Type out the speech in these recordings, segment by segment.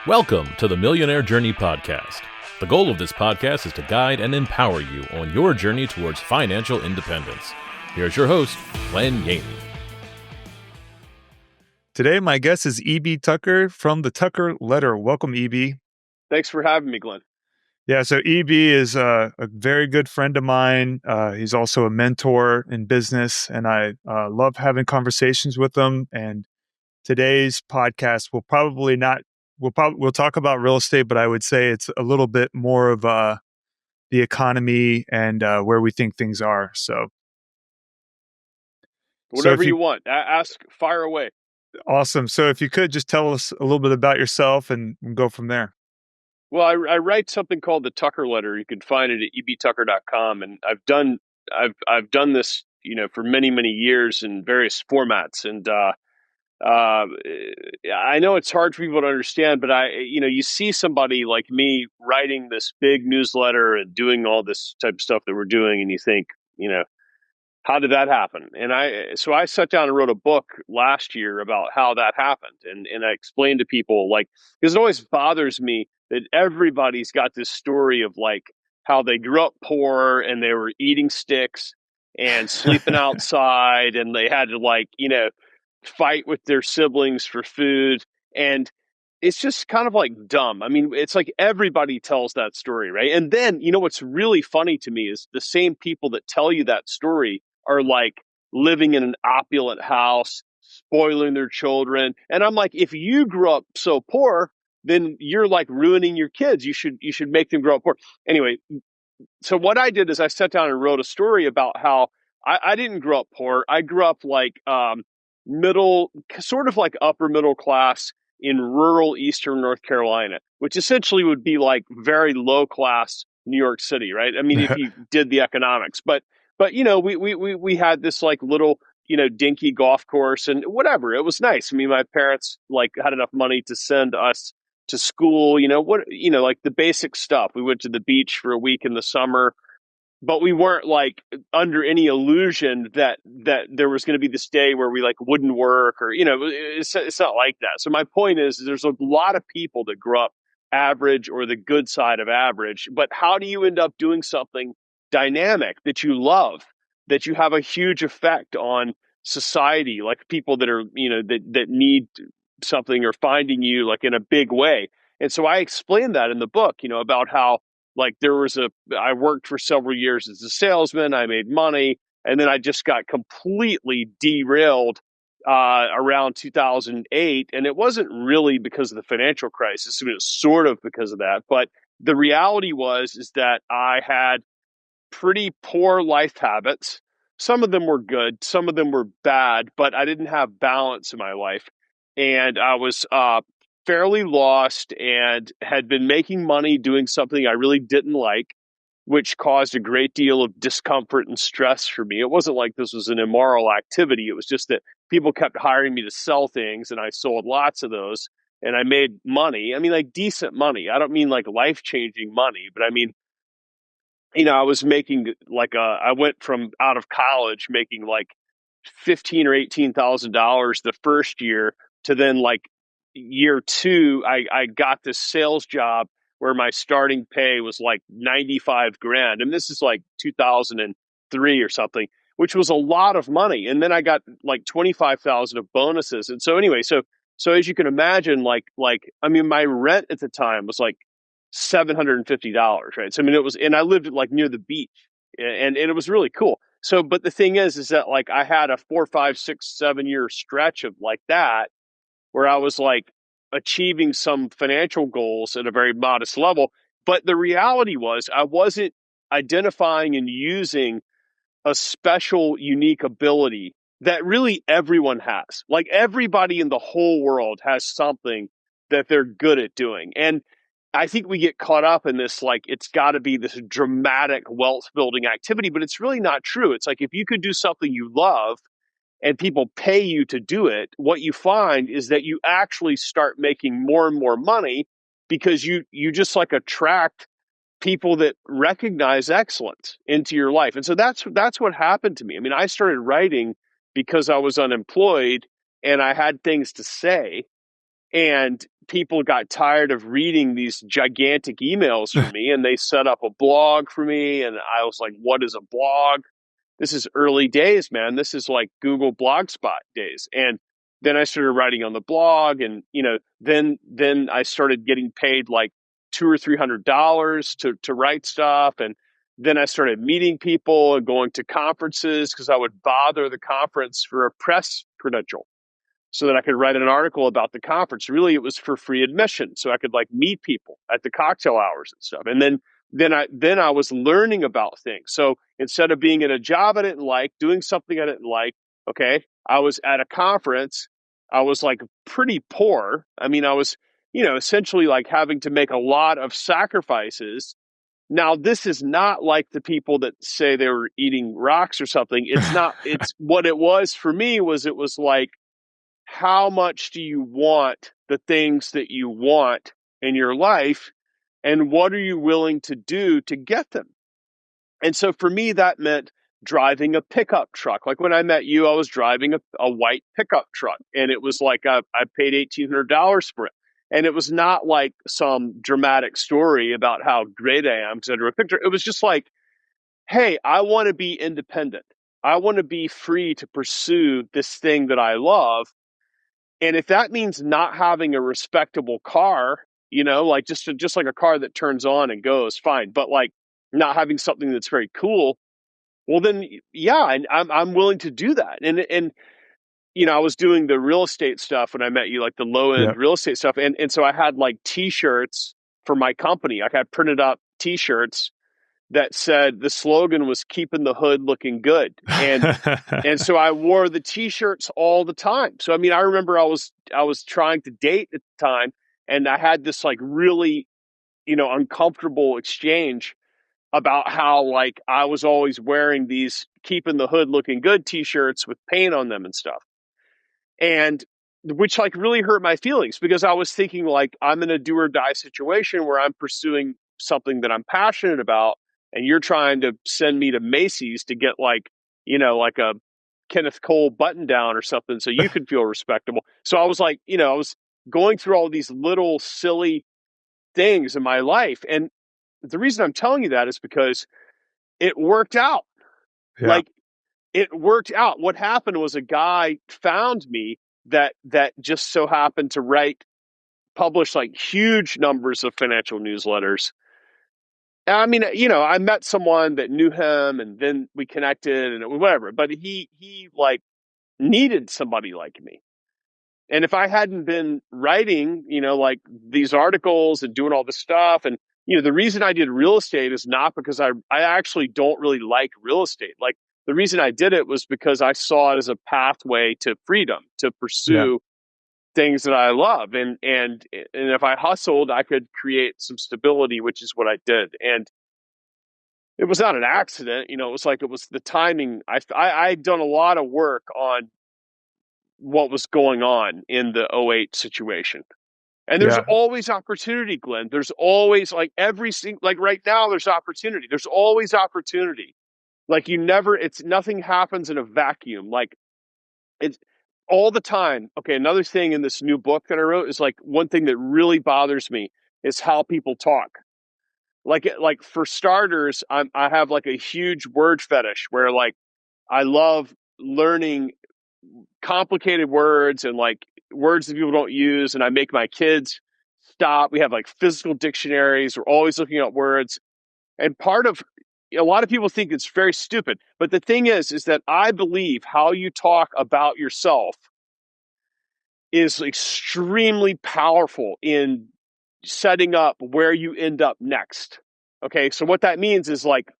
Welcome to the Millionaire Journey Podcast. The goal of this podcast is to guide and empower you on your journey towards financial independence. Here's your host, Glenn Yaney. Today, my guest is E.B. Tucker from the Tucker Letter. Welcome, E.B. Thanks for having me, Glenn. Yeah, so E.B. is a very good friend of mine. He's also a mentor in business, and I love having conversations with him. And today's podcast will probably not, we'll talk about real estate, but I would say it's a little bit more of the economy and where we think things are. So whatever you want, ask, fire away. Awesome. So if you could just tell us a little bit about yourself and go from there. Well, I write something called the Tucker Letter. You can find it at ebtucker.com, and I've done this, for many, many years in various formats. And I know it's hard for people to understand, but you see somebody like me writing this big newsletter and doing all this type of stuff that we're doing, and you think, how did that happen? And so I sat down and wrote a book last year about how that happened. And I explained to people, because it always bothers me that everybody's got this story of how they grew up poor and they were eating sticks and sleeping outside, and they had to fight with their siblings for food. And it's just kind of dumb. I mean, it's like everybody tells that story, right? And then, what's really funny to me is the same people that tell you that story are living in an opulent house, spoiling their children. And I'm like, if you grew up so poor, then you're ruining your kids. You should make them grow up poor. Anyway, so what I did is I sat down and wrote a story about how I didn't grow up poor. I grew up middle, sort of upper middle class in rural Eastern North Carolina, which essentially would be very low class New York City, right? I mean, if you did the economics, but we had this little, dinky golf course and whatever. It was nice. I mean, my parents had enough money to send us to school, the basic stuff. We went to the beach for a week in the summer, but we weren't under any illusion that there was going to be this day where we wouldn't work or, it's not like that. So my point is there's a lot of people that grow up average or the good side of average, but how do you end up doing something dynamic that you love, that you have a huge effect on society, people that are, that need something or finding you in a big way. And so I explained that in the book, about how I worked for several years as a salesman, I made money, and then I just got completely derailed around 2008. And it wasn't really because of the financial crisis. I mean, it was sort of because of that. But the reality is that I had pretty poor life habits. Some of them were good, some of them were bad, but I didn't have balance in my life. And I was fairly lost and had been making money doing something I really didn't like, which caused a great deal of discomfort and stress for me. It wasn't like this was an immoral activity. It was just that people kept hiring me to sell things, and I sold lots of those, and I made money. I mean, decent money. I don't mean life-changing money, but I mean, I was making I went from out of college making $15,000 or $18,000 the first year to then year two, I got this sales job where my starting pay was $95,000. And this is 2003 or something, which was a lot of money. And then I got 25,000 of bonuses. And so anyway, so as you can imagine, I mean, my rent at the time was $750, right? So I mean, it was, and I lived near the beach, and it was really cool. So, but the thing is that I had a 4, 5, 6, 7 year stretch of that, where I was achieving some financial goals at a very modest level. But the reality was I wasn't identifying and using a special, unique ability that really everyone has. Everybody in the whole world has something that they're good at doing. And I think we get caught up in this, it's got to be this dramatic wealth building activity, but it's really not true. It's if you could do something you love and people pay you to do it, what you find is that you actually start making more and more money because you just attract people that recognize excellence into your life. And so that's what happened to me. I mean, I started writing because I was unemployed and I had things to say. And people got tired of reading these gigantic emails from me, and they set up a blog for me. And I was like, what is a blog? This is early days, man. This is like Google Blogspot days. And then I started writing on the blog, and then I started getting paid like $200 or $300 to write stuff. And then I started meeting people and going to conferences because I would bother the conference for a press credential so that I could write an article about the conference. Really, it was for free admission, so I could like meet people at the cocktail hours and stuff. And then I was learning about things. So instead of being in a job I didn't like, doing something I didn't like, okay, I was at a conference. I was like pretty poor. I mean, I was, essentially like having to make a lot of sacrifices. Now, this is not like the people that say they were eating rocks or something. It's not. It's what it was for me was it was like, how much do you want the things that you want in your life, and what are you willing to do to get them? And so for me, that meant driving a pickup truck. Like when I met you, I was driving a white pickup truck, and it was like I paid $1,800 for it. And it was not like some dramatic story about how great I am because I drew a picture. It was just like, hey, I want to be independent. I want to be free to pursue this thing that I love. And if that means not having a respectable car, like just like a car that turns on and goes, fine. But like not having something that's very cool, well then, yeah, and I'm willing to do that. And I was doing the real estate stuff when I met you, like the low end real estate stuff, and so I had like T-shirts for my company. Like I printed up T-shirts that said the slogan was "Keeping the Hood Looking Good," and so I wore the T-shirts all the time. So I mean, I remember I was trying to date at the time, and I had this like really, uncomfortable exchange about how like I was always wearing these "Keeping the Hood Looking Good" T-shirts with paint on them and stuff, and which like really hurt my feelings because I was thinking like I'm in a do or die situation where I'm pursuing something that I'm passionate about, and you're trying to send me to Macy's to get like, like a Kenneth Cole button down or something so you could feel respectable. So I was like, I was going through all these little silly things in my life. And the reason I'm telling you that is because it worked out. Yeah. Like it worked out. What happened was a guy found me that just so happened to publish like huge numbers of financial newsletters. I mean, I met someone that knew him, and then we connected and whatever. But he like needed somebody like me. And if I hadn't been writing, like these articles and doing all this stuff, and the reason I did real estate is not because I actually don't really like real estate. Like the reason I did it was because I saw it as a pathway to freedom, to pursue things that I love. And if I hustled, I could create some stability, which is what I did. And it was not an accident, it was like, it was the timing. I'd done a lot of work on what was going on in the '08 situation. And there's always opportunity, Glenn. There's always like like right now, there's opportunity. There's always opportunity. Like nothing happens in a vacuum. Like it's all the time. Okay. Another thing in this new book that I wrote is like one thing that really bothers me is how people talk. Like for starters, I have like a huge word fetish where like I love learning complicated words and like words that people don't use, and I make my kids stop. We have like physical dictionaries. We're always looking at words, and a lot of people think it's very stupid, but the thing is that I believe how you talk about yourself is extremely powerful in setting up where you end up next. Okay, so what that means is like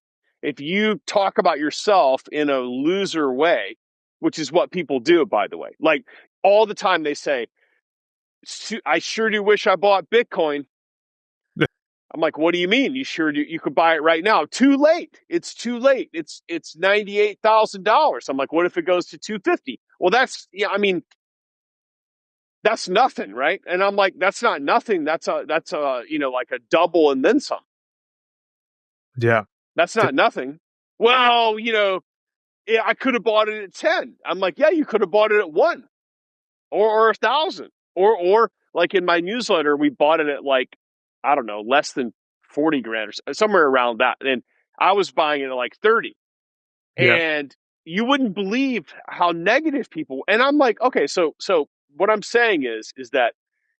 if you talk about yourself in a loser way, which is what people do, by the way, like all the time they say, I sure do wish I bought Bitcoin. I'm like, what do you mean? You sure do? You could buy it right now. Too late. It's too late. It's $98,000. I'm like, what if it goes to 250? Well, that's nothing, right? And I'm like, that's not nothing. That's a like a double and then some. Yeah. That's not nothing. Well, I could have bought it at 10. I'm like, yeah, you could have bought it at 1 or 1,000 or like in my newsletter, we bought it at like, I don't know, less than 40 grand or somewhere around that. And I was buying it at like 30. Yeah. And you wouldn't believe how negative people, and I'm like, okay, so what I'm saying is that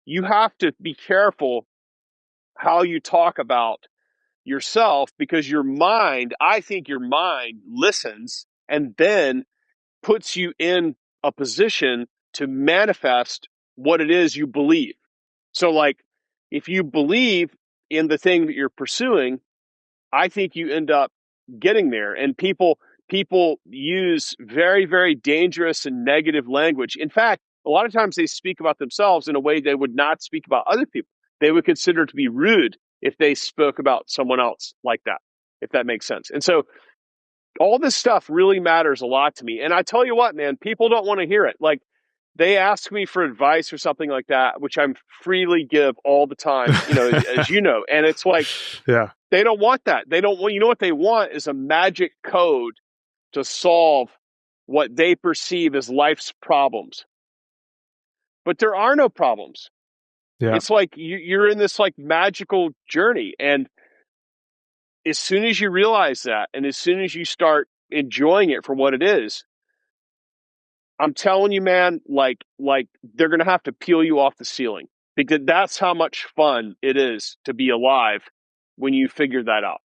you have to be careful how you talk about yourself, because your mind, I think your mind listens and then puts you in a position to manifest what it is you believe. So like if you believe in the thing that you're pursuing, I think you end up getting there. And people use very, very dangerous and negative language. In fact, a lot of times they speak about themselves in a way they would not speak about other people. They would consider it to be rude if they spoke about someone else like that, if that makes sense. And so all this stuff really matters a lot to me. And I tell you what, man, people don't want to hear it. Like they ask me for advice or something like that, which I'm freely give all the time, as you know. And it's like, Yeah. they don't want that. They don't want, you know what they want is a magic code to solve what they perceive as life's problems. But there are no problems. Yeah. It's like you're in this like magical journey. And as soon as you realize that, and as soon as you start enjoying it for what it is, I'm telling you, man, like they're going to have to peel you off the ceiling, because that's how much fun it is to be alive when you figure that out.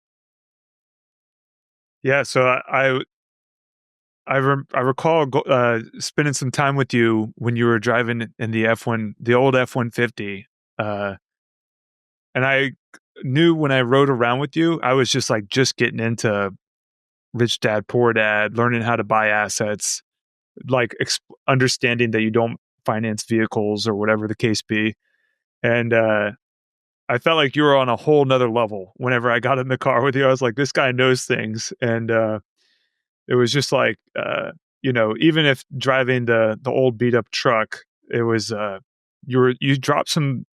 Yeah. So I recall spending some time with you when you were driving in the old F-150, and I knew when I rode around with you, I was just getting into Rich Dad Poor Dad, learning how to buy assets, understanding that you don't finance vehicles or whatever the case be, and I felt like you were on a whole nother level. Whenever I got in the car with you, I was like, this guy knows things, and it was just like, even if driving the old beat up truck, it was you dropped some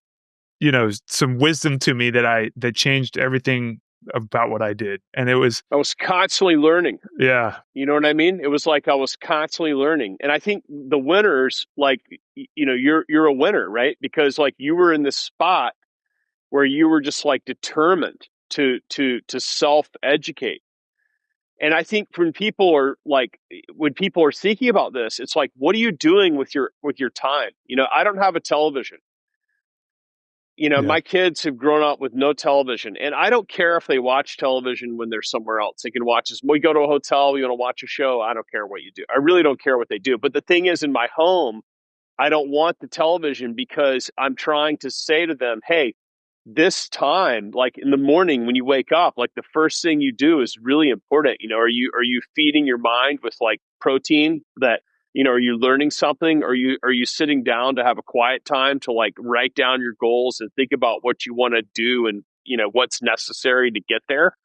wisdom to me that changed everything about what I did, and it was I was constantly learning. yeah, You know what I mean? It was like I was constantly learning. And I think the winners, like, you're a winner, right? Because like you were in this spot where you were just like determined to self-educate. And I think when people are thinking about this, it's like, what are you doing with your time? I don't have a television. yeah, My kids have grown up with no television, and I don't care if they watch television when they're somewhere else. They can watch us. We go to a hotel, we want to watch a show. I don't care what you do. I really don't care what they do. But the thing is, in my home, I don't want the television, because I'm trying to say to them, hey, this time, like in the morning when you wake up, like the first thing you do is really important. Are you feeding your mind with like protein that, are you learning something? Are you sitting down to have a quiet time to like write down your goals and think about what you want to do, and what's necessary to get there?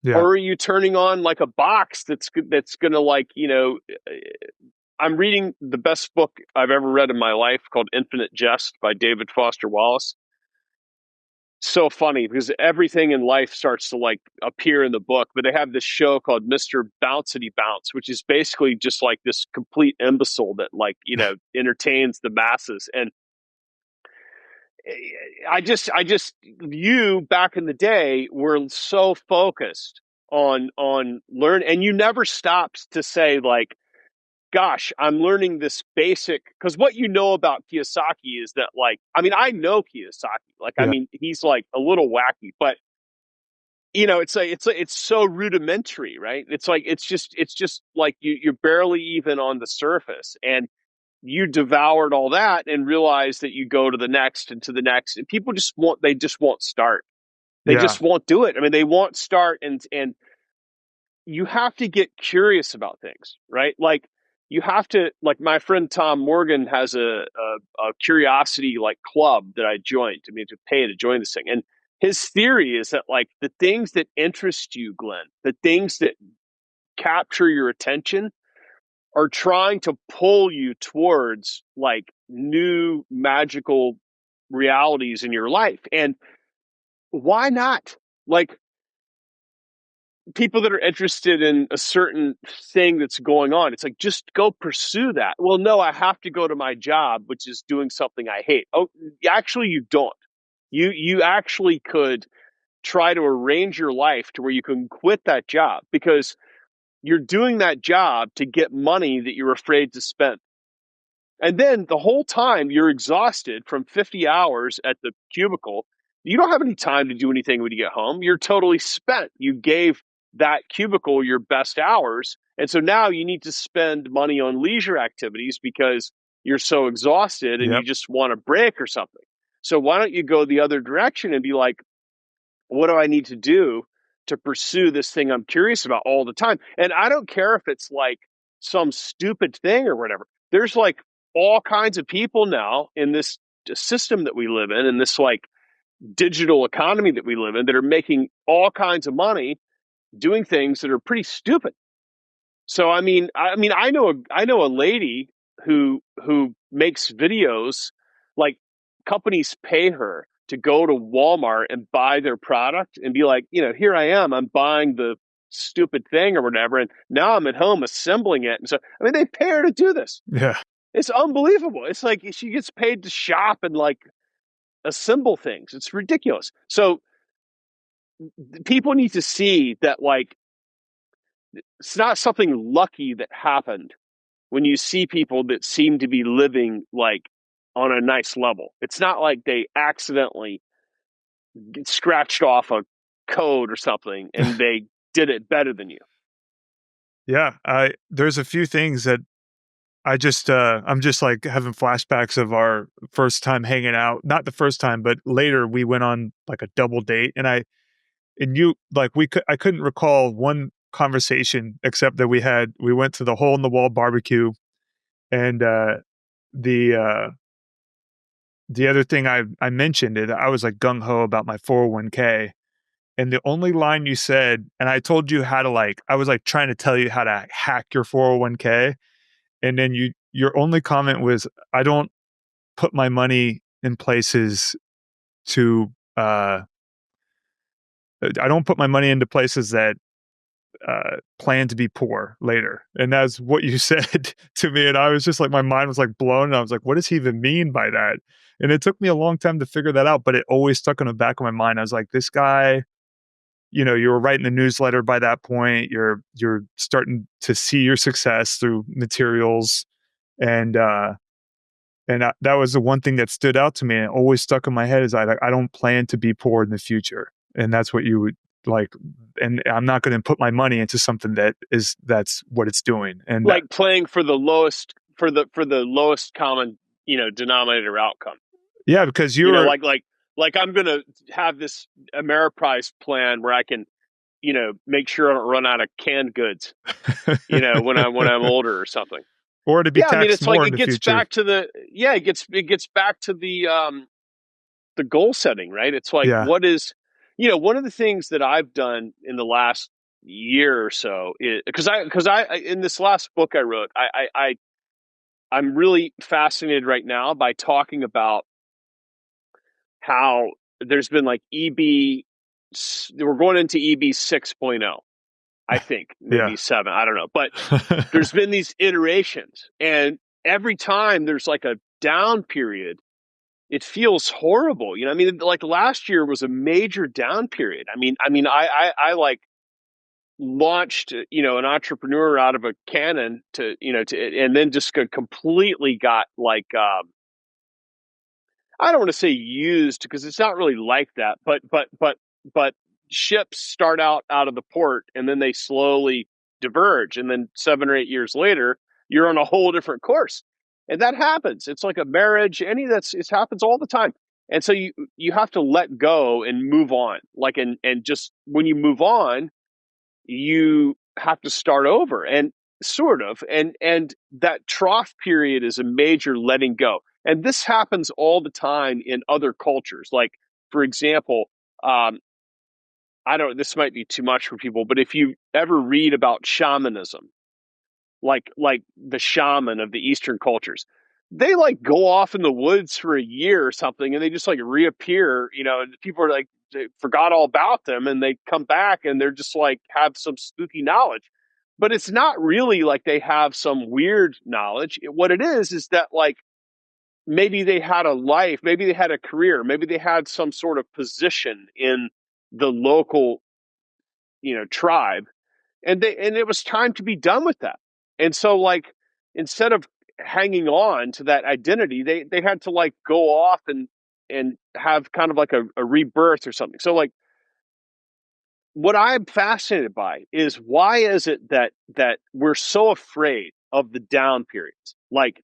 yeah. Or are you turning on like a box that's going to like, I'm reading the best book I've ever read in my life, called Infinite Jest by David Foster Wallace. So funny, because everything in life starts to like appear in the book, but they have this show called Mr. Bouncity Bounce, which is basically just like this complete imbecile that like, entertains the masses. And you back in the day were so focused on learn, and you never stopped to say like, gosh, I'm learning this basic, because what you know about Kiyosaki is that like, I mean, I know Kiyosaki, like, I Yeah. mean, he's like a little wacky, but it's so rudimentary, right? It's just like you're barely even on the surface, and you devoured all that and realized that you go to the next and to the next, and people just won't start. They Yeah. just won't do it. I mean, they won't start, and you have to get curious about things, right? Like you have to, like my friend Tom Morgan has a curiosity like club that I joined. I mean, to pay to join this thing. And his theory is that like the things that interest you, Glenn, the things that capture your attention are trying to pull you towards like new magical realities in your life. And why not? Like people that are interested in a certain thing that's going on. It's like, just go pursue that. Well, no, I have to go to my job, which is doing something I hate. Oh, actually, you don't. You actually could try to arrange your life to where you can quit that job, because you're doing that job to get money that you're afraid to spend. And then the whole time you're exhausted from 50 hours at the cubicle. You don't have any time to do anything when you get home. You're totally spent. You gave that cubicle your best hours. And so now you need to spend money on leisure activities because you're so exhausted and you Yep. just want a break or something. So why don't you go the other direction and be like, what do I need to do to pursue this thing I'm curious about all the time? And I don't care if it's like some stupid thing or whatever. There's like all kinds of people now in this system that we live in this like digital economy that we live in, that are making all kinds of money doing things that are pretty stupid. So I know a lady who makes videos, like companies pay her to go to Walmart and buy their product and be like, here I am, I'm buying the stupid thing or whatever, and now I'm at home assembling it. And so they pay her to do this. Yeah. It's unbelievable. It's like she gets paid to shop and like assemble things. It's ridiculous. So people need to see that, like, it's not something lucky that happened when you see people that seem to be living like on a nice level. It's not like they accidentally scratched off a code or something and they did it better than you. Yeah. There's a few things that I'm just like having flashbacks of our first time hanging out. Not the first time, but later we went on like a double date, and you like I couldn't recall one conversation except that we went to the hole in the wall barbecue, and the uh the other thing I mentioned it, I was like gung ho about my 401k, and the only line you said, and I told you how to, like, I was like trying to tell you how to hack your 401k, and then your only comment was, I don't put my money in places to I don't put my money into places that plan to be poor later. And that's what you said to me. And I was just like, my mind was like blown. And I was like, what does he even mean by that? And it took me a long time to figure that out, but it always stuck in the back of my mind. I was like, this guy, you were writing the newsletter by that point. You're starting to see your success through materials. And, that was the one thing that stood out to me and it always stuck in my head is I don't plan to be poor in the future. And that's what you would like, and I'm not going to put my money into something that's what it's doing. And like playing for the lowest, for the lowest common, denominator outcome. Yeah, because you're like I'm going to have this Ameriprise plan where I can, make sure I don't run out of canned goods, when I'm older or something. or to be taxed It's more like in it the gets future. back to it gets back to the goal setting, right? It's like, Yeah. what is, one of the things that I've done in the last year or so is because I in this last book I wrote, I'm really fascinated right now by talking about how there's been like we're going into EB 6.0, I think, maybe Yeah. 7, I don't know, but there's been these iterations, and every time there's like a down period, it feels horrible. Like last year was a major down period. I like launched, an entrepreneur out of a cannon and then just completely got like, I don't want to say used because it's not really like that, but ships start out of the port and then they slowly diverge, and then 7 or 8 years later, you're on a whole different course, and that happens. It's like a marriage. It happens all the time, and so you have to let go and move on. Like and just when you move on, you have to start over and sort of and that trough period is a major letting go, and this happens all the time in other cultures. Like, for example, I don't, this might be too much for people, but if you ever read about shamanism, like the shaman of the Eastern cultures, they like go off in the woods for a year or something and they just like reappear, and people are like forgot all about them, and they come back and they're just like have some spooky knowledge. But it's not really like they have some weird knowledge. What it is that like maybe they had a life, maybe they had a career, maybe they had some sort of position in the local, tribe, and it was time to be done with that. And so like instead of hanging on to that identity, they had to like go off and have kind of like a rebirth or something. So like what I'm fascinated by is why is it that we're so afraid of the down periods? Like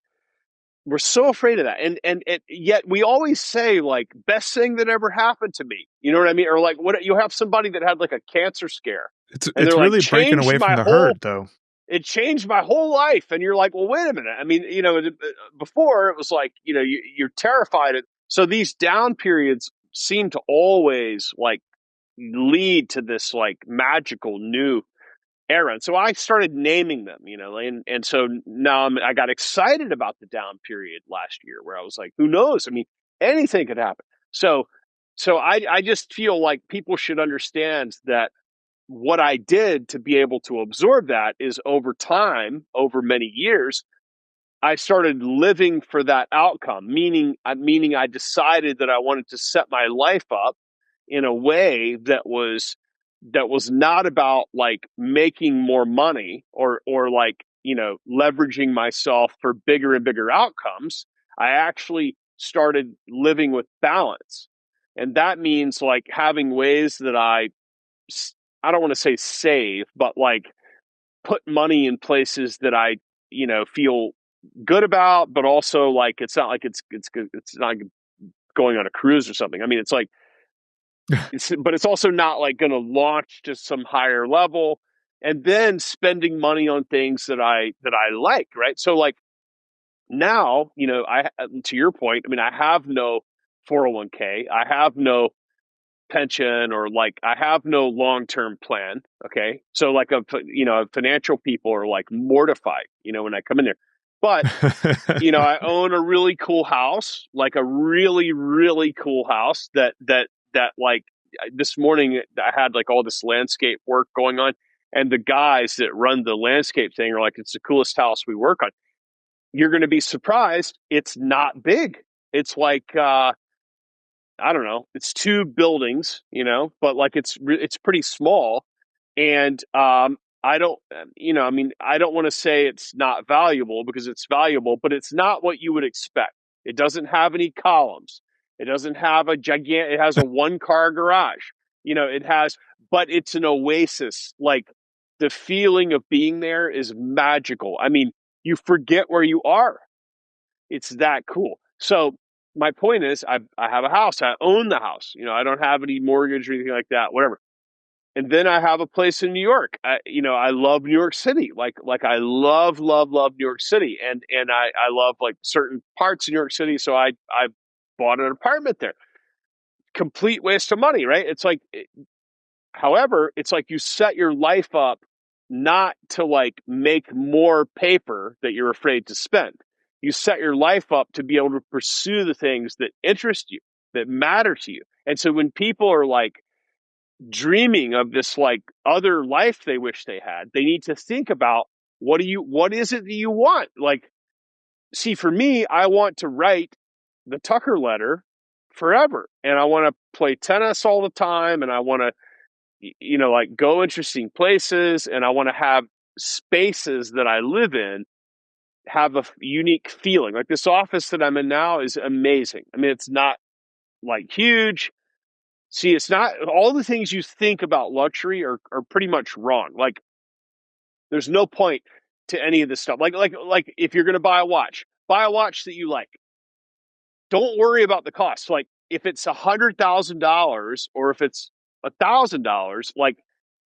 we're so afraid of that. And yet we always say like best thing that ever happened to me. You know what I mean? Or like what you have somebody that had like a cancer scare and It's they're like really breaking changed away from my the whole herd, though. it changed my whole life. And you're like, well, wait a minute. I mean, before it was like, you're terrified. So these down periods seem to always like lead to this like magical new era. And so I started naming them, and so now I got excited about the down period last year where I was like, who knows? I mean, anything could happen. So I just feel like people should understand that what I did to be able to absorb that is over time, over many years, I started living for that outcome, meaning I decided that I wanted to set my life up in a way that was not about like making more money or like, leveraging myself for bigger and bigger outcomes. I actually started living with balance. And that means like having ways that I don't want to say save, but like put money in places that I, feel good about, but also like it's not like it's not going on a cruise or something. I mean, it's like but it's also not like going to launch to some higher level, and then spending money on things that I like, right? So like now, I to your point, I mean, I have no 401k, I have no pension, or like I have no long-term plan. Okay. So like financial people are like mortified, when I come in there. But, I own a really cool house, like a really, really cool house that like this morning I had like all this landscape work going on. And the guys that run the landscape thing are like, it's the coolest house we work on. You're going to be surprised. It's not big. It's like, I don't know, it's two buildings, but like it's pretty small. And I don't, I mean, I don't want to say it's not valuable because it's valuable, but it's not what you would expect. It doesn't have any columns. It doesn't have it has a 1-car garage. But it's an oasis. Like the feeling of being there is magical. I mean, you forget where you are. It's that cool. So my point is, I have a house. I own the house. I don't have any mortgage or anything like that. Whatever. And then I have a place in New York. I love New York City. Like I love, love, love New York City, and I love like certain parts of New York City. So I bought an apartment there. Complete waste of money, right? It's like, however, it's like you set your life up not to like make more paper that you're afraid to spend. You set your life up to be able to pursue the things that interest you, that matter to you. And so when people are like dreaming of this like other life they wish they had, they need to think about what is it that you want? Like, see, for me, I want to write the Tucker letter forever. And I want to play tennis all the time. And I want to, like go interesting places. And I want to have spaces that I live in have a unique feeling. Like this office that I'm in now is amazing. I mean, it's not like huge. See, it's not all the things you think about luxury are pretty much wrong. Like there's no point to any of this stuff. Like if you're going to buy a watch that you like. Don't worry about the cost. Like if it's $100,000 or if it's $1,000, like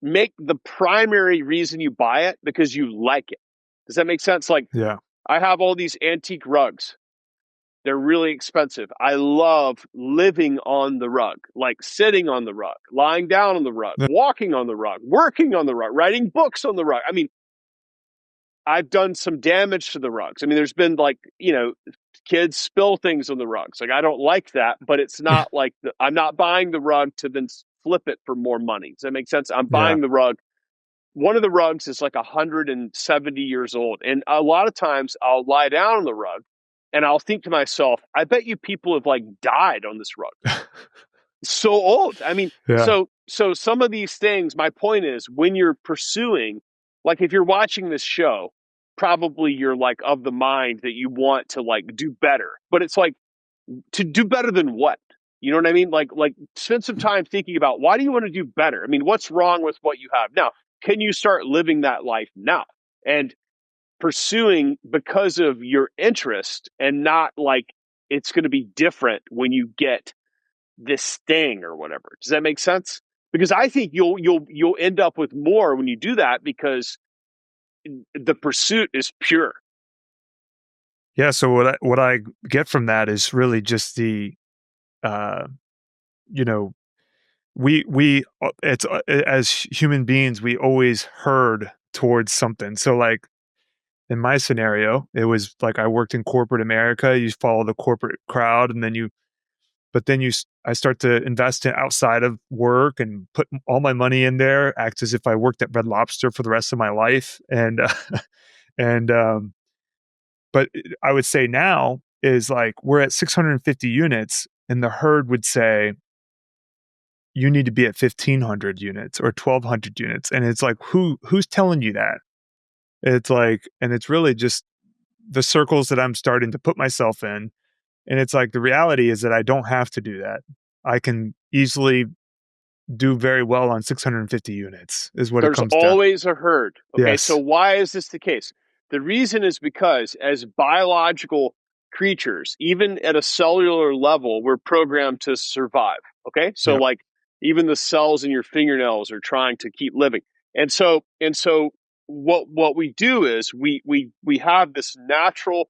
make the primary reason you buy it because you like it. Does that make sense? Like, Yeah. I have all these antique rugs. They're really expensive. I love living on the rug, like sitting on the rug, lying down on the rug, walking on the rug, working on the rug, writing books on the rug. I mean, I've done some damage to the rugs. I mean, there's been like, kids spill things on the rugs. Like, I don't like that, but it's not like I'm not buying the rug to then flip it for more money. Does that make sense? I'm Yeah. buying the rug. One of the rugs is like 170 years old. And a lot of times I'll lie down on the rug and I'll think to myself, I bet you people have like died on this rug. It's so old. I mean, Yeah. so some of these things, my point is, when you're pursuing, like if you're watching this show, probably you're like of the mind that you want to like do better. But it's like, to do better than what? You know what I mean? Like spend some time thinking about, why do you want to do better? I mean, what's wrong with what you have now? Can you start living that life now and pursuing because of your interest, and not like it's going to be different when you get this thing or whatever? Does that make sense? Because I think you'll end up with more when you do that, because the pursuit is pure. Yeah. So what I get from that is really just the, uh, you know, it's as human beings, we always herd towards something. So like in my scenario, it was like I worked in corporate America. You follow the corporate crowd, and then I start to invest in outside of work and put all my money in there, act as if I worked at Red Lobster for the rest of my life. And, and, but I would say now is like we're at 650 units, and the herd would say, you need to be at 1,500 units or 1,200 units. And it's like, who's telling you that? It's like, and it's really just the circles that I'm starting to put myself in. And it's like, the reality is that I don't have to do that. I can easily do very well on 650 units is what it There's comes down to. always a herd. Okay, so Yes. why is this the case? The reason is because as biological creatures, even at a cellular level, we're programmed to survive. Okay, so Yeah. like even the cells in your fingernails are trying to keep living. And so what we do is we have this natural.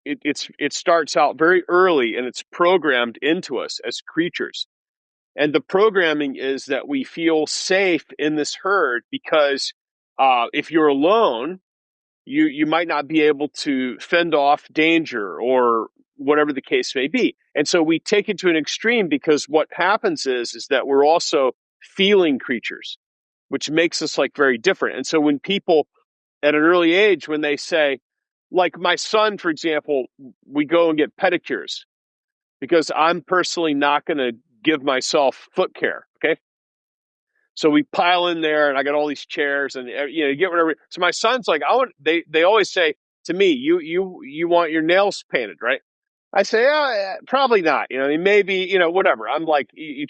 It starts out very early, and it's programmed into us as creatures. And the programming is that we feel safe in this herd because if you're alone, you might not be able to fend off danger or whatever the case may be. And so we take it to an extreme, because what happens is that we're also feeling creatures, which makes us like very different. And so when people at an early age, when they say, like my son, for example, we go and get pedicures because I'm personally not going to give myself foot care. Okay. So we pile in there, and I got all these chairs, and you get whatever. So my son's like, I want. They always say to me, you want your nails painted, right? I say, probably not. I mean, maybe, whatever. I'm like, you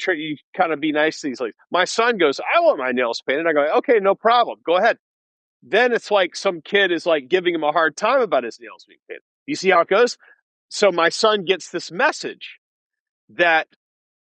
kind of be nice to these ladies. My son goes, I want my nails painted. I go, okay, no problem. Go ahead. Then it's like some kid is like giving him a hard time about his nails being painted. You see how it goes? So my son gets this message that,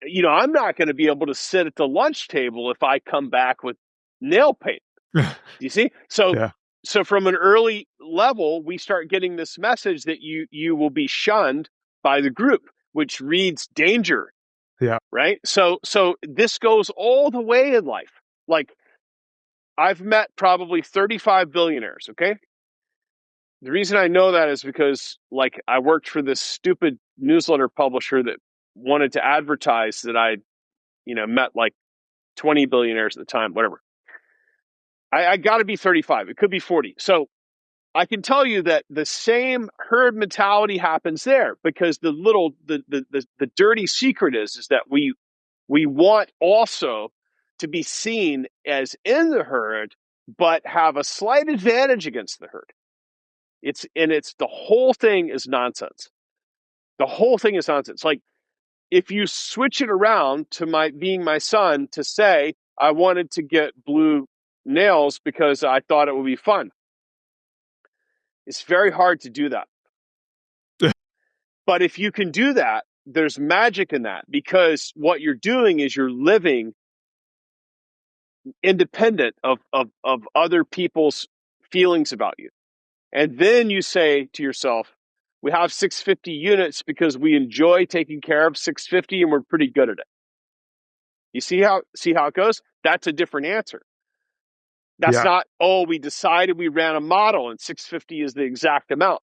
I'm not going to be able to sit at the lunch table if I come back with nail paint. Do you see? So, Yeah. so from an early level, we start getting this message that you will be shunned by the group, which reads danger. Yeah. Right. So this goes all the way in life. Like, I've met probably 35 billionaires. Okay. The reason I know that is because, like, I worked for this stupid newsletter publisher that wanted to advertise that I, met like 20 billionaires at the time, whatever. I got to be 35. It could be 40. So I can tell you that the same herd mentality happens there, because the dirty secret is that we want also to be seen as in the herd, but have a slight advantage against the herd. It's the whole thing is nonsense. The whole thing is nonsense. Like, if you switch it around to being my son to say, I wanted to get blue nails because I thought it would be fun. It's very hard to do that. But if you can do that, there's magic in that, because what you're doing is you're living independent of other people's feelings about you. And then you say to yourself, we have 650 units because we enjoy taking care of 650 and we're pretty good at it. You see how it goes? That's a different answer. That's Yeah. not, we decided we ran a model and 650 is the exact amount.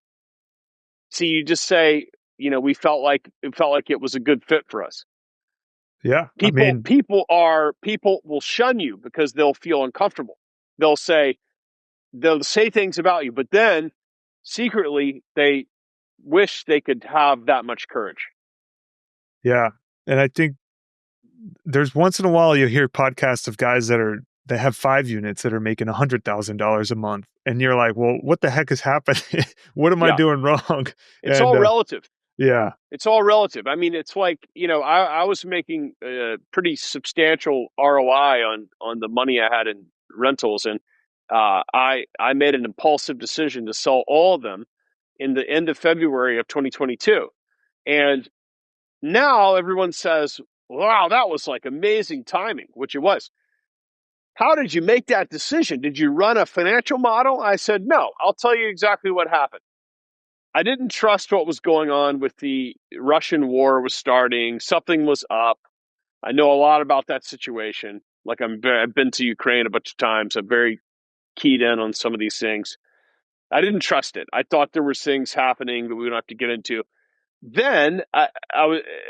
See, you just say, we felt like it was a good fit for us. Yeah. People will shun you because they'll feel uncomfortable. They'll say things about you, but then secretly they wish they could have that much courage. Yeah. And I think there's once in a while you hear podcasts of guys that have 5 units that are making $100,000 a month. And you're like, well, what the heck is happening? What am I Yeah. doing wrong? It's And all relative. yeah. It's all relative. I mean, it's like, I was making a pretty substantial ROI on the money I had in rentals. And I made an impulsive decision to sell all of them in the end of February of 2022. And now everyone says, wow, that was like amazing timing, which it was. How did you make that decision? Did you run a financial model? I said, no, I'll tell you exactly what happened. I didn't trust what was going on with the Russian war was starting. Something was up. I know a lot about that situation. Like I've been to Ukraine a bunch of times. I'm very keyed in on some of these things. I didn't trust it. I thought there were things happening that we don't have to get into. Then I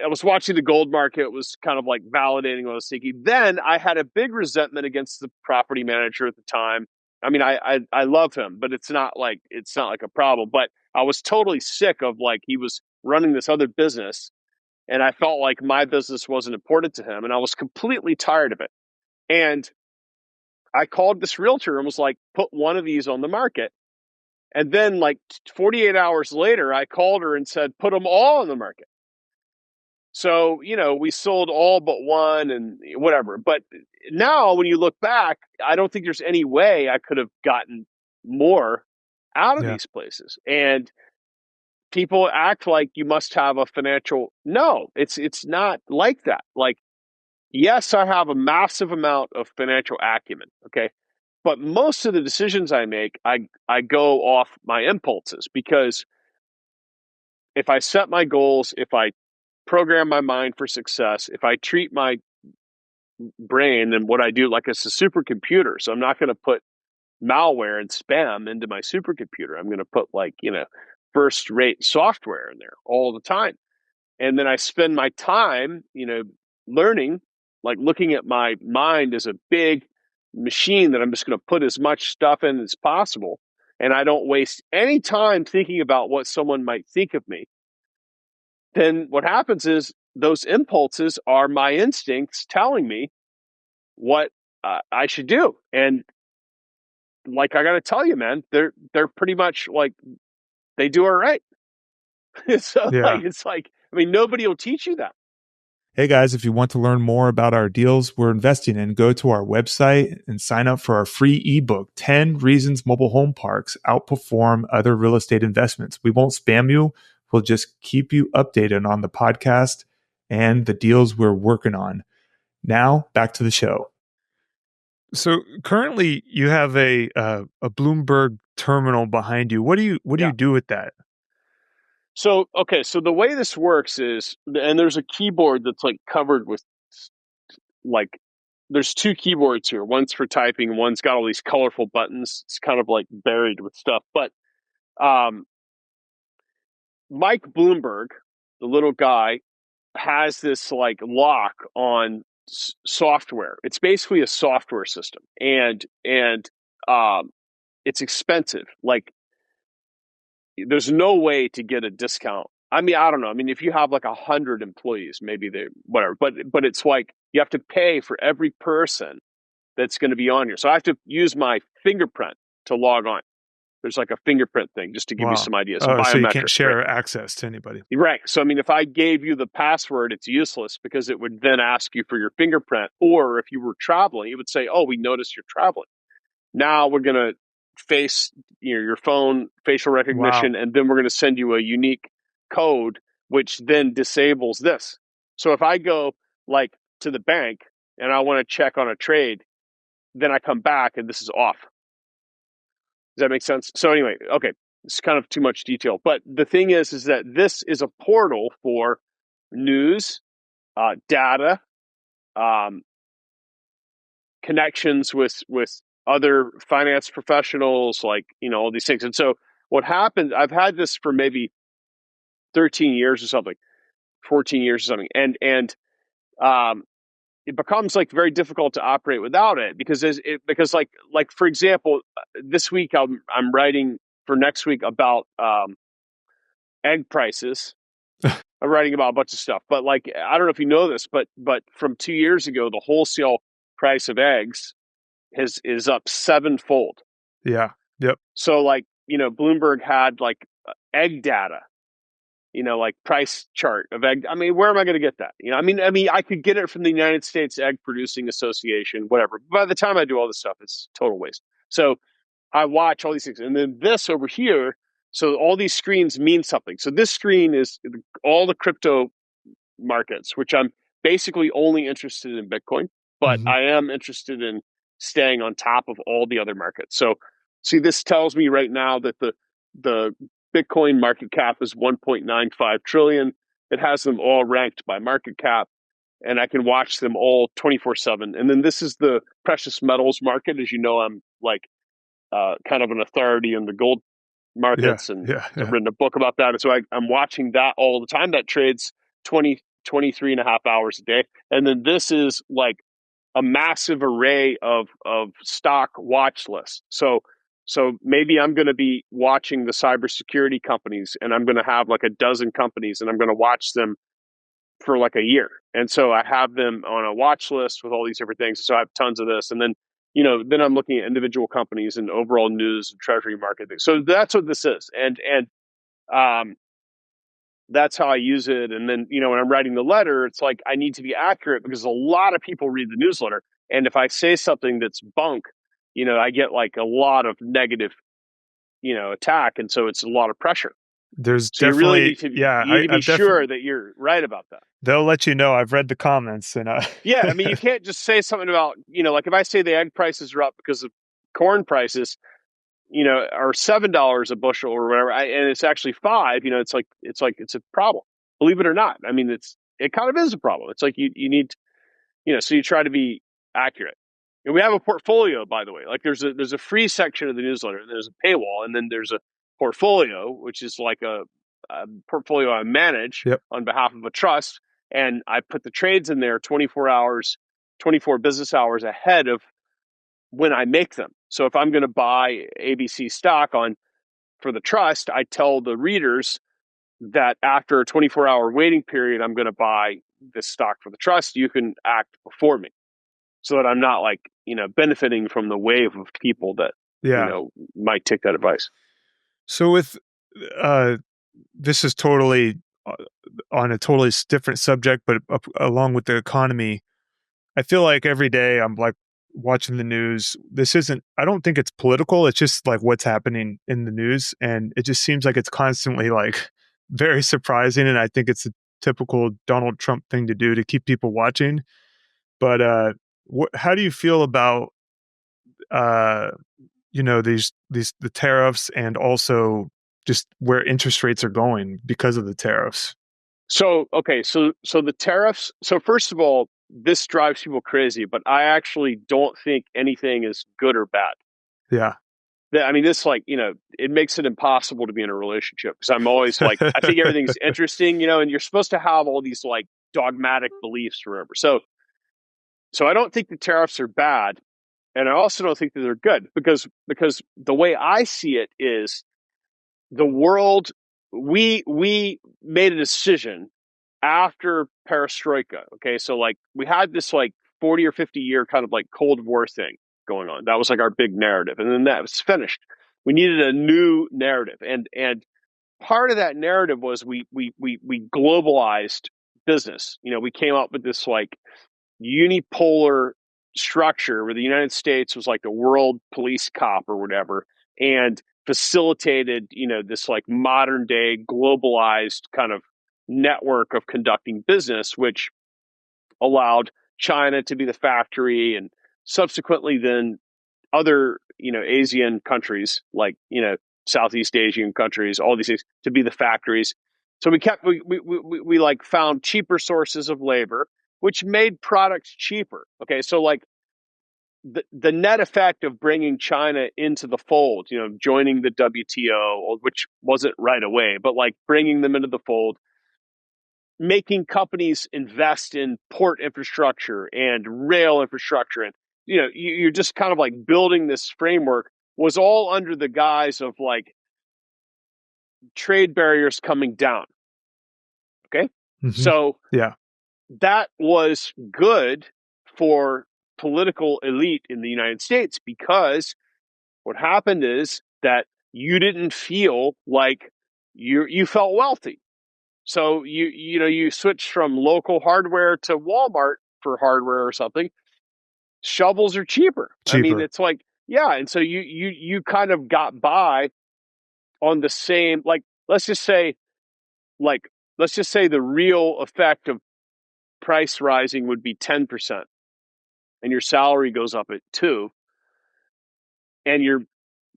was watching the gold market. It was kind of like validating what I was thinking. Then I had a big resentment against the property manager at the time. I mean, I love him, but it's not like a problem. But I was totally sick of like he was running this other business, and I felt like my business wasn't important to him, and I was completely tired of it. And I called this realtor and was like, put one of these on the market. And then like 48 hours later, I called her and said, put them all on the market. So, we sold all but one and whatever. But now when you look back, I don't think there's any way I could have gotten more out of these places. And people act like you must have a financial. No, it's not like that. Like, yes, I have a massive amount of financial acumen. Okay. But most of the decisions I make, I go off my impulses, because if I set my goals, if I program my mind for success, if I treat my brain and what I do like it's a supercomputer, so I'm not going to put malware and spam into my supercomputer. I'm going to put first rate software in there all the time. And then I spend my time, learning, like looking at my mind as a big machine that I'm just going to put as much stuff in as possible. And I don't waste any time thinking about what someone might think of me. Then what happens is those impulses are my instincts telling me what I should do. And like, I got to tell you, man, they're pretty much like, they do all right. So it's like, I mean, nobody will teach you that. Hey guys, if you want to learn more about our deals we're investing in, go to our website and sign up for our free ebook, 10 Reasons Mobile Home Parks Outperform Other Real Estate Investments. We won't spam you. We'll just keep you updated on the podcast and the deals we're working on. Now, back to the show. So currently you have a Bloomberg terminal behind you. What do you do with that? So, okay. So the way this works is, and there's a keyboard that's like covered with like, there's two keyboards here. One's for typing. One's got all these colorful buttons. It's kind of like buried with stuff. But Mike Bloomberg, the little guy, has this like lock on software. It's basically a software system, and it's expensive. Like, there's no way to get a discount. I mean, I don't know. I mean, if you have like 100 employees, maybe they whatever. But it's like you have to pay for every person that's going to be on here. So I have to use my fingerprint to log on. There's like a fingerprint thing, just to give you some ideas. Oh, so you can't share access to anybody. Right. So, I mean, if I gave you the password, it's useless, because it would then ask you for your fingerprint. Or if you were traveling, it would say, oh, we noticed you're traveling. Now we're going to face your phone facial recognition, and then we're going to send you a unique code, which then disables this. So if I go like to the bank and I want to check on a trade, then I come back and this is off. Does that make sense? So anyway, okay, it's kind of too much detail. But the thing is that this is a portal for news, data, connections with other finance professionals, like, all these things. And so what happened, I've had this for maybe 13 years or something, 14 years or something. And it becomes like very difficult to operate without it because like for example, this week I'm writing for next week about egg prices. I'm writing about a bunch of stuff, but like I don't know if you know this, but from 2 years ago, the wholesale price of eggs is up sevenfold. Yeah. Yep. So like Bloomberg had like egg data, like price chart of egg. I mean, where am I going to get that? I could get it from the United States Egg Producing Association, whatever. By the time I do all this stuff, it's total waste. So I watch all these things, and then this over here. So all these screens mean something. So this screen is all the crypto markets, which I'm basically only interested in Bitcoin, but Mhm. I am interested in staying on top of all the other markets. So see, this tells me right now that the Bitcoin market cap is 1.95 trillion. It has them all ranked by market cap, and I can watch them all 24/7. And then this is the precious metals market. As you know, I'm like kind of an authority in the gold Yeah. markets, and Yeah. I've Yeah. written a book about that. And so I'm watching that all the time. That trades 23 and a half hours a day. And then this is like a massive array of stock watch lists. So maybe I'm going to be watching the cybersecurity companies, and I'm going to have like a dozen companies, and I'm going to watch them for like a year. And so I have them on a watch list with all these different things. So I have tons of this. And then, then I'm looking at individual companies and overall news and treasury market things. So that's what this is. And um, that's how I use it. And then, when I'm writing the letter, it's like I need to be accurate because a lot of people read the newsletter. And if I say something that's bunk, I get like a lot of negative, attack. And so it's a lot of pressure. There's So you really definitely, need to yeah, you need to be I've definitely, sure that you're right about that. they'll let you know. I've read the comments and Yeah, I mean, you can't just say something about, like if I say the egg prices are up because of corn prices, are $7 a bushel or whatever, and it's actually five. It's a problem. Believe it or not, I mean, it kind of is a problem. It's like you need, so you try to be accurate. And we have a portfolio, by the way. Like there's a free section of the newsletter, and there's a paywall, and then there's a portfolio, which is like a portfolio I manage Yep. on behalf of a trust, and I put the trades in there 24 hours, 24 business hours ahead of when I make them. So if I'm going to buy ABC stock for the trust, I tell the readers that after a 24-hour waiting period, I'm going to buy this stock for the trust. You can act before me, so that I'm not like, benefiting from the wave of people that, Yeah. might take that advice. So with uh this is totally uh, on a totally different subject, but along with the economy, I feel like every day I'm like watching the news. I don't think it's political. It's just like what's happening in the news. And it just seems like it's constantly like very surprising. And I think it's a typical Donald Trump thing to do to keep people watching. But how do you feel about, uh, the tariffs and also just where interest rates are going because of the tariffs? So, okay. So the tariffs. So first of all, this drives people crazy, but I actually don't think anything is good or bad. Yeah. I mean, this like, it makes it impossible to be in a relationship because I'm always like, I think everything's interesting, and you're supposed to have all these like dogmatic beliefs, remember. So I don't think the tariffs are bad. And I also don't think that they're good because the way I see it is the world, we made a decision after perestroika. Okay. So like we had this like 40 or 50 year kind of like Cold War thing going on. That was like our big narrative. And then that was finished. We needed a new narrative. And part of that narrative was we globalized business. We came up with this like unipolar structure where the United States was like the world police cop or whatever, and facilitated, this like modern day globalized kind of network of conducting business, which allowed China to be the factory and subsequently then other, Asian countries like, Southeast Asian countries, all these things to be the factories. So we like found cheaper sources of labor, which made products cheaper. Okay. So like the net effect of bringing China into the fold, joining the WTO, which wasn't right away, but like bringing them into the fold, making companies invest in port infrastructure and rail infrastructure, and you're just kind of like building this framework, was all under the guise of like trade barriers coming down. Okay. Mm-hmm. So that was good for political elite in the United States, because what happened is that you didn't feel like you felt wealthy. So you switch from local hardware to Walmart for hardware or something. Shovels are cheaper. I mean, it's like, yeah. And so you kind of got by on the same, like, let's just say the real effect of price rising would be 10%, and your salary goes up at 2%, and your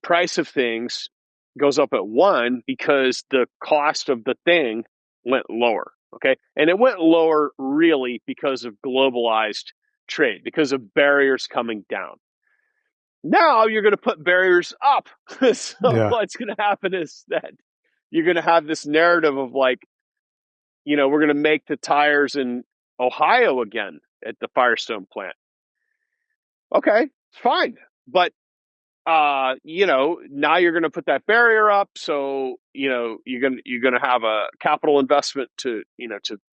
price of things goes up at 1% because the cost of the thing went lower. Okay. And it went lower really because of globalized trade, because of barriers coming down. Now you're going to put barriers up. So what's going to happen is that you're going to have this narrative of like, we're going to make the tires in Ohio again at the Firestone plant. Okay, fine. But now you're going to put that barrier up. So, you're going to have a capital investment to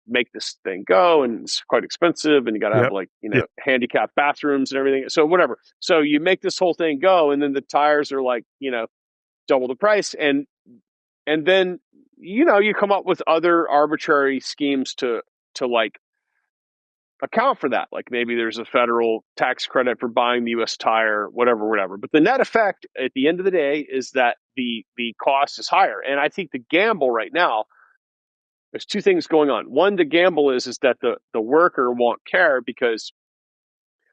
make this thing go. And it's quite expensive. And you got to have handicapped bathrooms and everything. So whatever. So you make this whole thing go. And then the tires are like, double the price. And then, you come up with other arbitrary schemes to like account for that. Like maybe there's a federal tax credit for buying the U.S. tire, whatever. But the net effect at the end of the day is that the cost is higher. And I think the gamble right now, there's two things going on. One, the gamble is that the worker won't care, because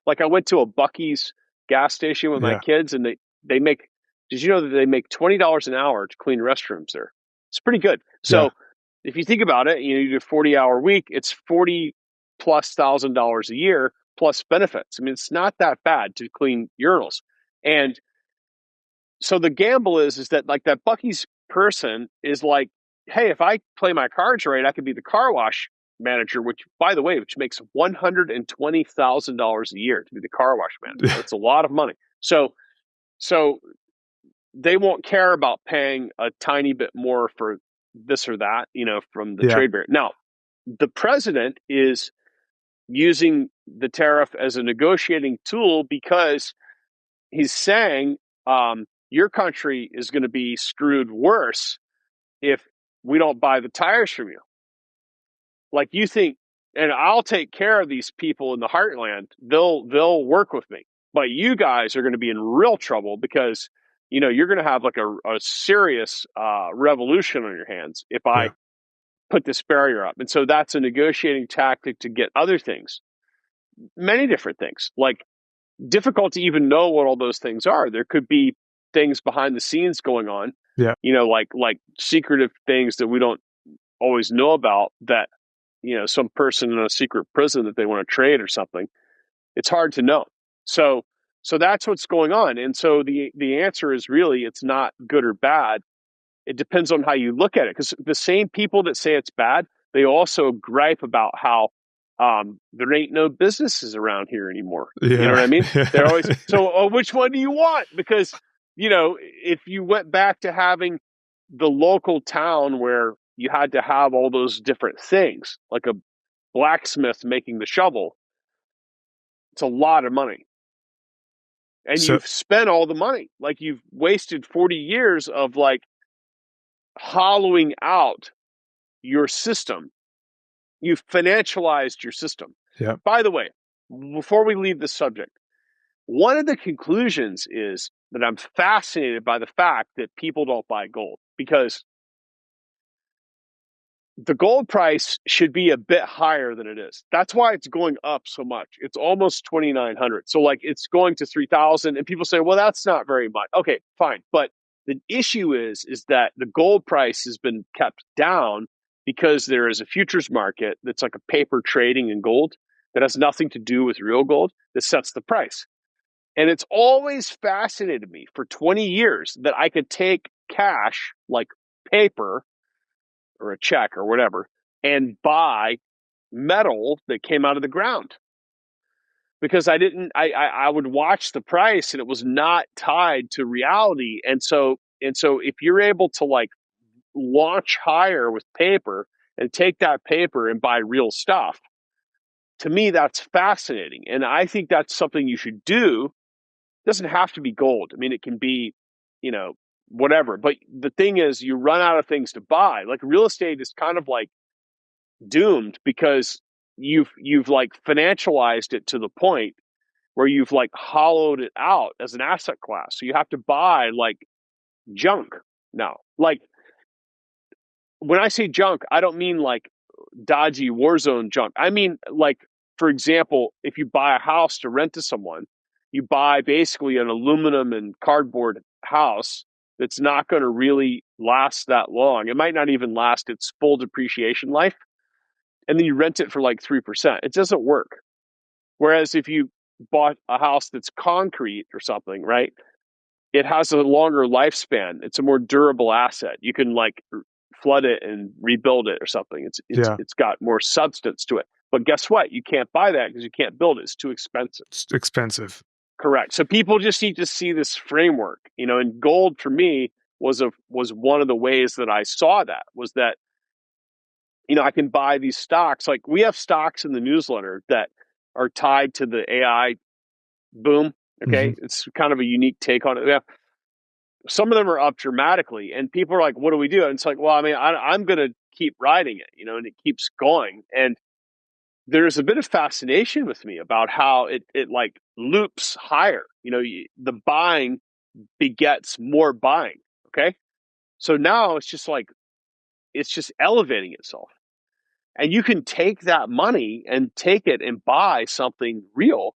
like I went to a Buc-ee's gas station with my kids, and they make, did you know that they make $20 an hour to clean restrooms there? It's pretty good. So if you think about it, you do a 40-hour week, it's $40,000+ a year plus benefits. I mean, it's not that bad to clean urinals. And so the gamble is that like that Buc-ee's person is like, hey, if I play my cards right, I could be the car wash manager, which makes $120,000 a year to be the car wash manager. That's a lot of money. So they won't care about paying a tiny bit more for this or that, from the trade barrier. Now, the president is using the tariff as a negotiating tool, because he's saying your country is going to be screwed worse if we don't buy the tires from you. Like you think, and I'll take care of these people in the heartland. They'll work with me, but you guys are going to be in real trouble, because you're going to have like a serious revolution on your hands if I put this barrier up. And so that's a negotiating tactic to get other things, many different things, like difficult to even know what all those things are. There could be things behind the scenes going on, like secretive things that we don't always know about, that, some person in a secret prison that they want to trade or something. It's hard to know. So that's what's going on. And so the answer is really, it's not good or bad. It depends on how you look at it, because the same people that say it's bad, they also gripe about how there ain't no businesses around here anymore. You know what I mean? They're always, which one do you want? Because, if you went back to having the local town where you had to have all those different things, like a blacksmith making the shovel, it's a lot of money. And you've spent all the money. Like you've wasted 40 years of like hollowing out your system. You've financialized your system. Yeah. By the way, before we leave this subject, one of the conclusions is that I'm fascinated by the fact that people don't buy gold, because the gold price should be a bit higher than it is. That's why it's going up so much. It's almost 2,900. So like it's going to 3,000, and people say, well, that's not very much. Okay, fine. But the issue is that the gold price has been kept down because there is a futures market that's like a paper trading in gold that has nothing to do with real gold that sets the price. And it's always fascinated me for 20 years that I could take cash, like paper or a check or whatever, and buy metal that came out of the ground. Because I would watch the price and it was not tied to reality. And so if you're able to like launch higher with paper and take that paper and buy real stuff, to me, that's fascinating. And I think that's something you should do. It doesn't have to be gold. I mean, it can be, whatever. But the thing is, you run out of things to buy. Like real estate is kind of like doomed because you've like financialized it to the point where you've like hollowed it out as an asset class. So you have to buy like junk now. Like when I say junk, I don't mean like dodgy war zone junk. I mean, like, for example, if you buy a house to rent to someone, you buy basically an aluminum and cardboard house that's not going to really last that long. It might not even last its full depreciation life. And then you rent it for like 3%. It doesn't work. Whereas if you bought a house that's concrete or something, right? It has a longer lifespan. It's a more durable asset. You can like flood it and rebuild it or something. It's got more substance to it. But guess what? You can't buy that because you can't build it. It's too expensive. It's expensive. Correct. So people just need to see this framework, and gold for me was one of the ways that I saw that was that, I can buy these stocks. Like we have stocks in the newsletter that are tied to the AI boom. Okay. Mm-hmm. It's kind of a unique take on it. Yeah. Some of them are up dramatically and people are like, what do we do? And it's like, well, I mean, I'm going to keep riding it, and it keeps going. And there's a bit of fascination with me about how it like loops higher. The buying begets more buying. Okay. So now it's just elevating itself. And you can take that money and take it and buy something real.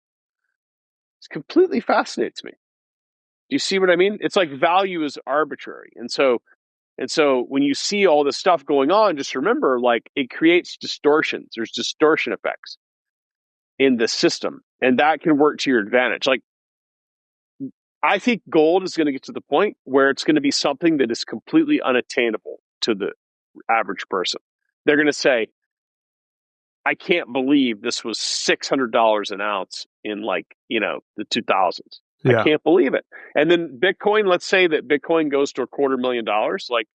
It completely fascinates me. Do you see what I mean? It's like value is arbitrary. And so when you see all this stuff going on, just remember, like, it creates distortions. There's distortion effects in the system, and that can work to your advantage. Like, I think gold is going to get to the point where it's going to be something that is completely unattainable to the average person. They're going to say, I can't believe this was $600 an ounce in the 2000s. Yeah. I can't believe it. And then Bitcoin, let's say that Bitcoin goes to $250,000. Like,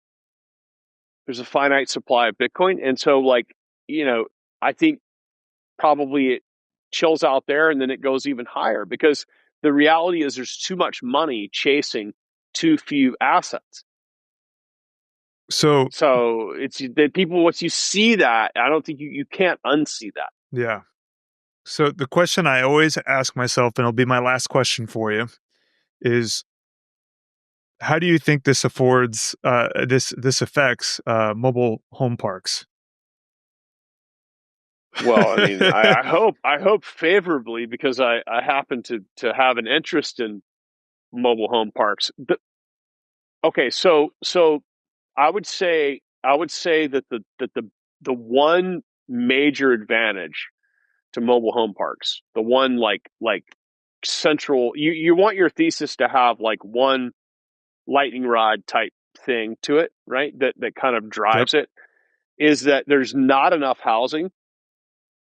there's a finite supply of Bitcoin. And so I think probably it chills out there and then it goes even higher because the reality is there's too much money chasing too few assets. So it's that people, once you see that, I don't think you can't unsee that. Yeah. So the question I always ask myself, and it'll be my last question for you, is how do you think this affects mobile home parks? Well, I mean, I hope favorably because I happen to have an interest in mobile home parks. But okay, so I would say that the one major advantage to mobile home parks, the one like central, you want your thesis to have like one lightning rod type thing to it, right? That kind of drives it, is that there's not enough housing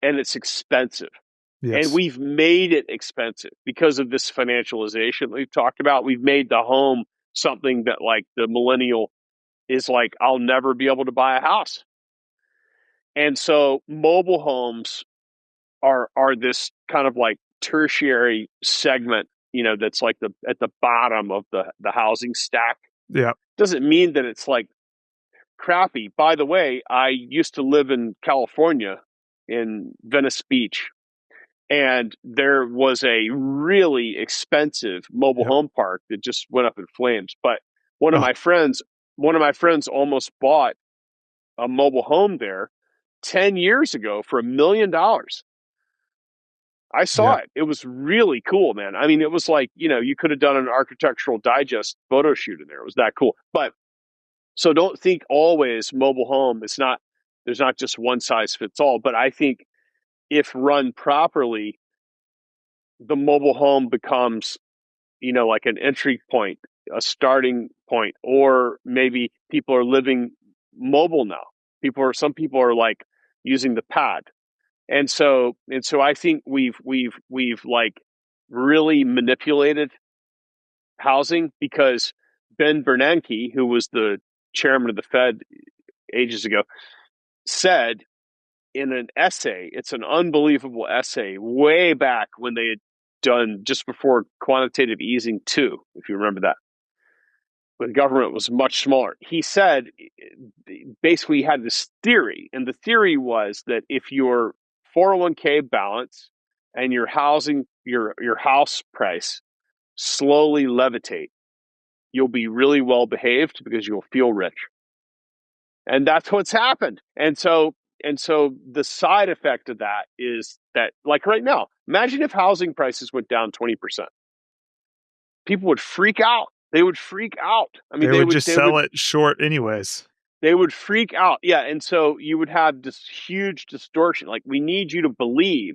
and it's expensive. Yes. And we've made it expensive because of this financialization that we've talked about. We've made the home something that like the millennial is like, I'll never be able to buy a house. And so mobile homes are this kind of like tertiary segment, that's like at the bottom of the housing stack. Yeah. Doesn't mean that it's like crappy. By the way, I used to live in California in Venice Beach, and there was a really expensive mobile home park that just went up in flames. But one of my friends almost bought a mobile home there 10 years ago for $1 million. I saw it. It was really cool, man. I mean, it was like, you could have done an Architectural Digest photo shoot in there. It was that cool. But so don't think always mobile home. There's not just one size fits all. But I think if run properly, the mobile home becomes like an entry point, a starting point, or maybe people are living mobile now. Some people are like using the pad. And so I think we've like really manipulated housing, because Ben Bernanke, who was the chairman of the Fed ages ago, said in an essay, it's an unbelievable essay, way back when they had done just before quantitative easing 2, if you remember that, when government was much smaller. He said, basically, he had this theory, and the theory was that if your 401k balance and your house price slowly levitate, you'll be really well behaved because you'll feel rich. And that's what's happened. And so the side effect of that is that, like right now, imagine if housing prices went down 20%. People would freak out. They would freak out. I mean, they would just sell it short anyways. They would freak out. Yeah. And so you would have this huge distortion. Like, we need you to believe,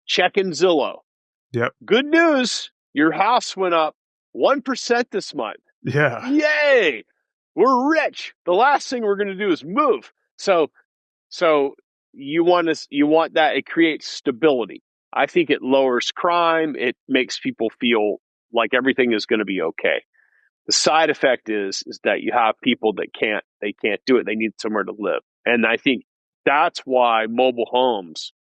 check in Zillow. Yep. Good news. Your house went up 1% this month. Yeah. Yay. We're rich. The last thing we're going to do is move. So you want that. It creates stability. I think it lowers crime. It makes people feel like everything is going to be okay. The side effect is that you have people that can't do it. They need somewhere to live. And I think that's why mobile homes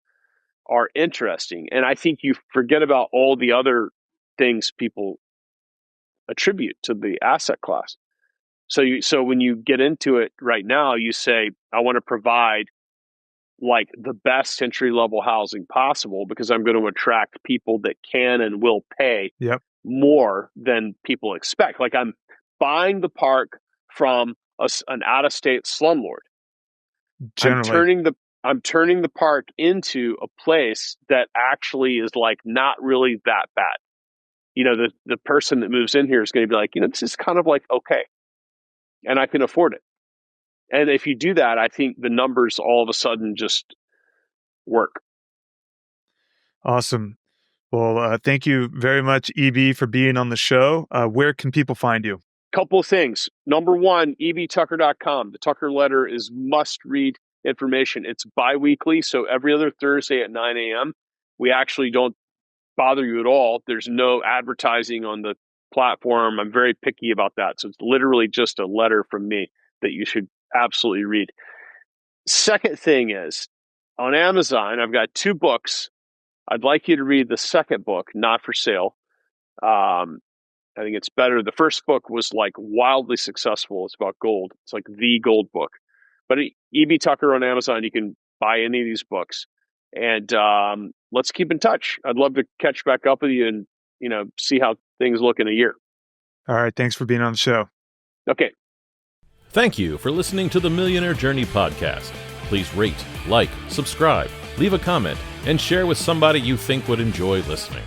are interesting. And I think you forget about all the other things people attribute to the asset class. So when you get into it right now, you say, I want to provide like the best entry level housing possible, because I'm going to attract people that can and will pay more than people expect. Like, I'm buying the park from an out-of-state slumlord. Generally. I'm turning the park into a place that actually is like not really that bad. The person that moves in here is going to be like, this is kind of like okay, and I can afford it. And if you do that, I think the numbers all of a sudden just work. Awesome. Well, thank you very much, EB, for being on the show. Where can people find you? Couple of things. Number one, ebtucker.com. The Tucker letter is must-read information. It's biweekly, so every other Thursday at 9 a.m. We actually don't bother you at all. There's no advertising on the platform. I'm very picky about that. So it's literally just a letter from me that you should absolutely read. Second thing is, on Amazon, I've got 2 books. I'd like you to read the second book, Not for Sale. I think it's better. The first book was like wildly successful. It's about gold. It's like the gold book. But E.B. Tucker on Amazon, you can buy any of these books. And let's keep in touch. I'd love to catch back up with you and, see how things look in a year. All right. Thanks for being on the show. Okay. Thank you for listening to the Millionaire Journey podcast. Please rate, like, subscribe, leave a comment, and share with somebody you think would enjoy listening.